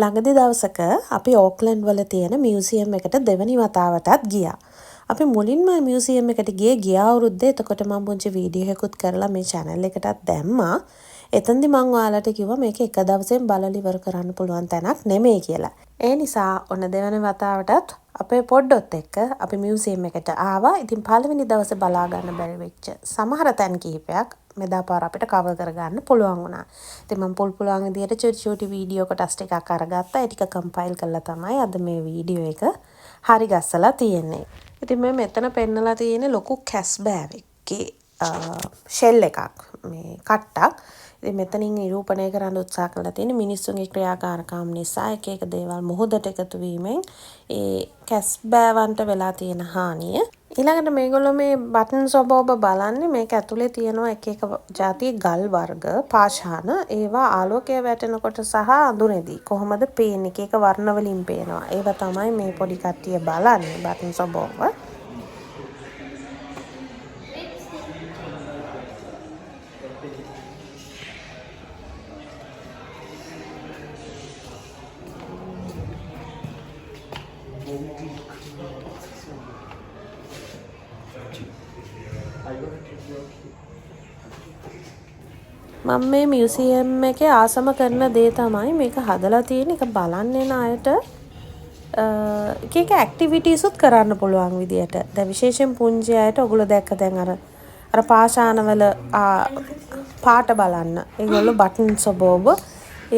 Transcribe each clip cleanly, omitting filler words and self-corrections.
ළඟදි දවසක අපි ඕක්ලන්ඩ් වල තියෙන මියුසියම් එකට දෙවනි වතාවටත් ගියා. අපි මුලින්ම මියුසියම් එකට ගිය අවුරුද්දේ එතකොට මම පුංචි වීඩියෝ එකකුත් කරලා මේ channel එකටත් දැම්මා. එතෙන්දි මම ඔයාලට කිව්වා මේක එක දවසෙන් බලලා ඉවර කරන්න පුළුවන් තැනක් නෙමෙයි කියලා. ඒ නිසා ඔන්න දෙවනි වතාවටත් අපේ පොඩ්ඩොත් එක්ක අපි මියුසියම් එකට ආවා. ඉතින් පළවෙනි දවසේ බලා ගන්න බැරි වෙච්ච සමහර තැන් කිහිපයක් මෙදා පාර අපිට කවර් කරගන්න පුළුවන් වුණා. ඉතින් මම පුළුවන් විදියට චුටි වීඩියෝ කොටස් ටිකක් අරගත්තා. ඒ ටික කම්පයිල් කරලා තමයි අද මේ වීඩියෝ එක හරි ගස්සලා තියෙන්නේ. ඉතින් මම මෙතන පෙන්නලා තියෙන්නේ ලොකු කැස්බෑවෙක්ගේ ෂෙල් එකක්. මේ කට්ටක්. ඉතින් මෙතනින් නිරූපණය කරන්න උත්සාහ කරලා තියෙන මිනිස්සුන්ගේ ක්‍රියාකාරකම් නිසා එක එක දේවල් මුහුදට එකතු වීමෙන් ඒ කැස්බෑවන්ට වෙලා තියෙන හානිය. ඊළඟට මේගොල්ලෝ මේ බටන් සොබෝබ බලන්නේ මේක ඇතුලේ තියෙනවා එක එක જાතිය ගල් වර්ග පාෂාණ ඒවා ආලෝකය වැටෙනකොට සහ අඳුනේදී කොහොමද පේන්නේ එක එක වර්ණ වලින් පේනවා. ඒවා තමයි මේ පොඩි කට්ටිය බලන්නේ බටන් සොබෝබ. මම මේ මියුසියම් එකේ ආසම කරන දේ තමයි මේක හදලා තියෙන එක බලන්න එන අයට එක එක ඇක්ටිවිටීස් උත් කරන්න පුළුවන් විදියට. දැන් විශේෂයෙන් පුංචි අයට ඔයගොල්ලෝ දැක්ක දැන් අර පාෂාණවල පාට බලන්න. ඒගොල්ලෝ බටන් සොබෝබ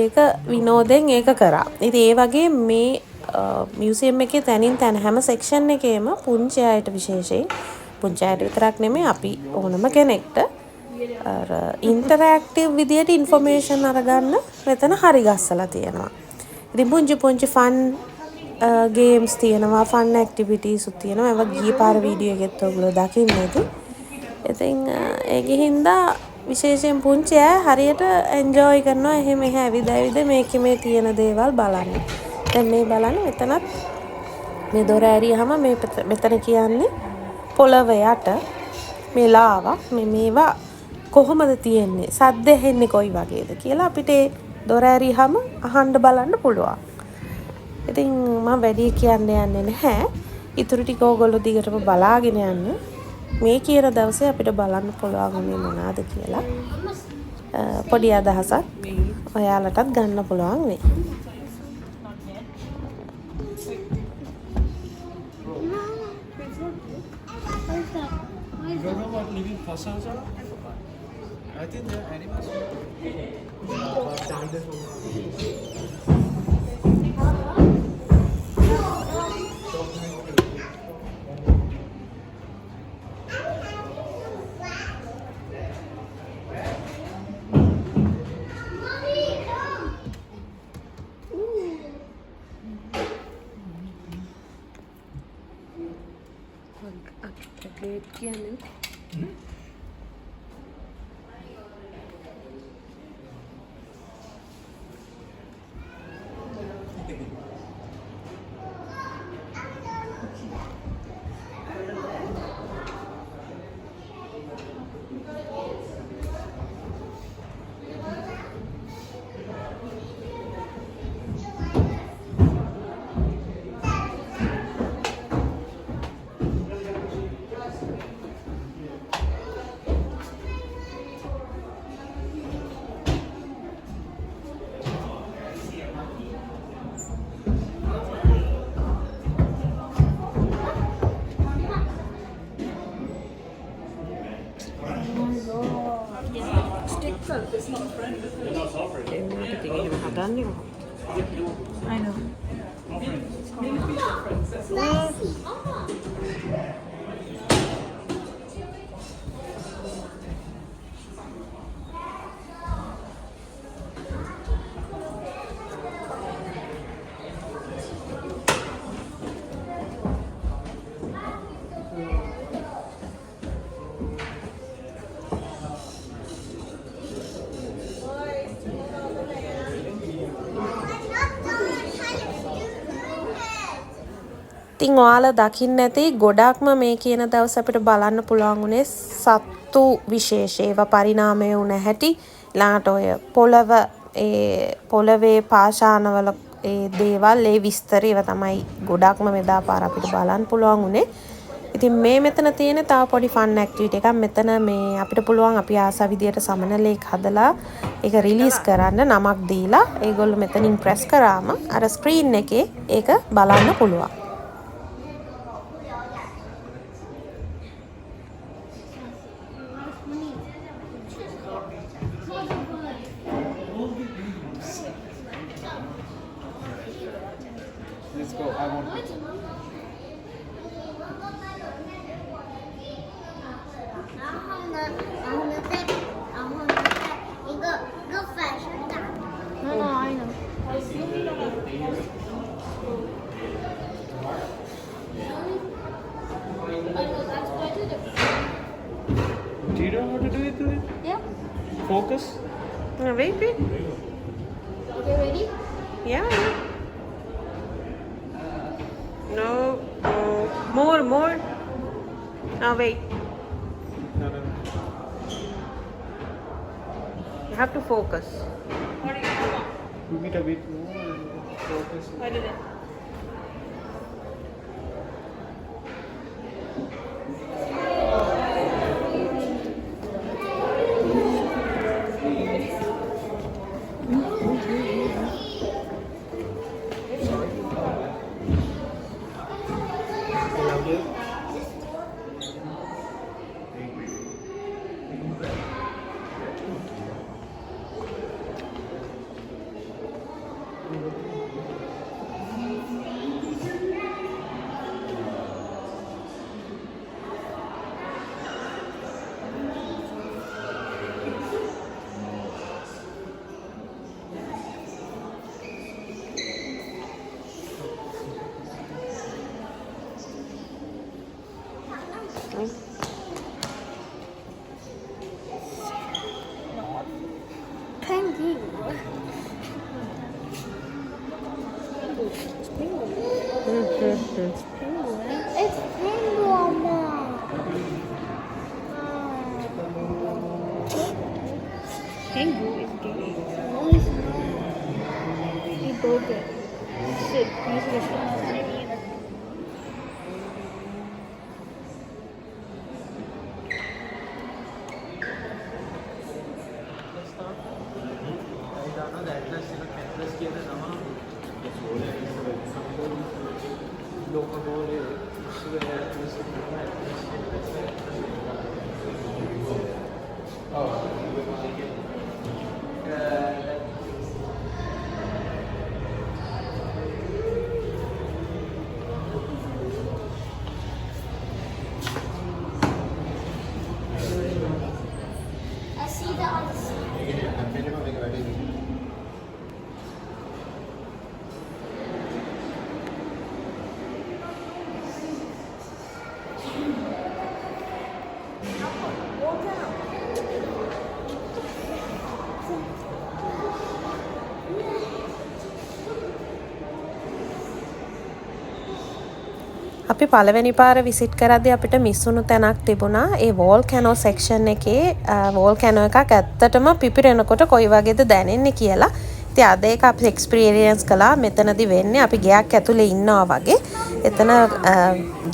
ඒක විනෝදෙන් ඒක කරා. ඉතින් ඒ වගේ මේ මියුසියම් එකේ තැනින් තැන හැම සෙක්ෂන් එකේම පුංචි අයට විශේෂයෙන් පුංචි අයට විතරක් නෙමෙයි අපි ඕනම කෙනෙක්ට අර ඉන්ටරැක්ටිව් විදියට ඉන්ෆර්මේෂන් අරගන්න මෙතන හරි ගස්සලා තියෙනවා. ඉතින් පුංචි ෆන් ගේම්ස් තියෙනවා, ෆන් ඇක්ටිවිටීස් උත් තියෙනවා. ඒවා ගිය පාර වීඩියෝ එකෙත් ඔයගොල්ලෝ දකින්න ඇති. ඉතින් ඒකෙ හින්දා විශේෂයෙන් පුංචි අය හරියට එන්ජොයි කරනවා. එහෙම ඇවිද මේකේ මේ තියෙන දේවල් බලන්න. දැන් මේ බලන්න මෙතනත් මේ දොර ඇරියාම මේ මෙතන කියන්නේ පොළව යට මේ ලාවා මේවා කොහොමද තියෙන්නේ සද්ද ඇහෙන්නේ කොයි වගේද කියලා අපිට දොර ඇරියාම අහන්න බලන්න පුළුවන්. ඉතින් මම වැඩි කියන්න යන්නේ නැහැ. ඊටු ටික ඕගොල්ලෝ දිගටම බලාගෙන යන්න. මේ කියන දවසේ අපිට බලන්න පුළුවන් මේ මොනවාද කියලා පොඩි අදහසක් ඔයාලටත් ගන්න පුළුවන් වෙයි. You don't know what living fossils are? I think they're animals. It's not a friend, is it? No, it's not a friend. I know. ඉතින් ඔයාලා දකින්න ඇති ගොඩක්ම මේ කියන දවස් අපිට බලන්න පුළුවන් උනේ සත්තු විශේෂ ඒවා පරිණාමය වුණ හැටි ළඟට ඔය පොළවේ පාෂාණවල ඒ දේවල් ඒ විස්තර ඒවා තමයි ගොඩක්ම මෙදා පාර අපිට බලන්න පුළුවන් උනේ. ඉතින් මේ මෙතන තියෙන තව පොඩි ෆන් ඇක්ටිවිටි එකක්. මෙතන මේ අපිට පුළුවන් අපි ආස විදියට සමනලයක් හදලා ඒක රිලීස් කරන්න නමක් දීලා ඒගොල්ලෝ මෙතනින් ප්‍රෙස් කරාම අර ස්ක්‍රීන් එකේ ඒක බලන්න පුළුවන්. Let's go. I want to. No, no, I know. Do you know how to do it? Yeah. Focus. Wait. Okay, ready? Yeah. No. More. Wait. No. You have to focus. Move it a bit more and focus. Penguin. It's penguin. Penguin is gay. No, he's not. He broke it. Sit. He's listening. I see the other side. අපි පළවෙනි පාර visit කරද්දී අපිට miss වුණු තැනක් තිබුණා. ඒ වෝල්කැනෝ section එකේ වෝල්කැනෝ එකක් ඇත්තටම පිපිරෙනකොට කොයි වගේද දැනෙන්නේ කියලා. ඉතින් අද ඒක අපි එක්ස්පීරියන්ස් කළා. මෙතනදී වෙන්නේ අපි ගෙයක් ඇතුලේ ඉන්නවා වගේ. එතන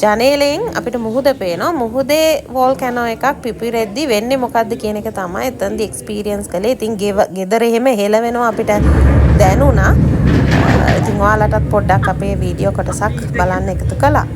ජනේලෙන් අපිට මුහුද පේනවා. මුහුදේ වෝල්කැනෝ එකක් පිපිරෙද්දී වෙන්නේ මොකද්ද කියන එක තමයි එතනදී එක්ස්පීරියන්ස් කළේ. ඉතින් ගෙදර එහෙම හෙලවෙනවා අපිට දැනුණා. ඉතින් ඔයාලටත් පොඩ්ඩක් අපේ වීඩියෝ කොටසක් බලන්න එකතු කළා.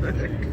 Cannot.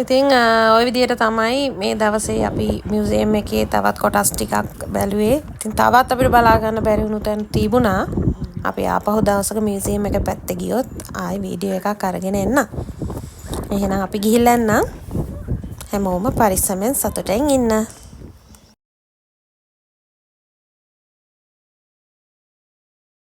ඉතින් ওই විදිහට තමයි මේ දවසේ අපි මියුසියම් එකේ තවත් කොටස් ටිකක් බැලුවේ. ඉතින් තවත් අපිට බලා ගන්න බැරි වුණු තැන් තිබුණා. අපි ආපහු දවසක මියුසියම් එක පැත්තේ ගියොත් ආයි වීඩියෝ එකක් අරගෙන එන්න. එහෙනම් අපි ගිහිල්ලා එන්න. හැමෝම පරිස්සමෙන් සතුටෙන් ඉන්න.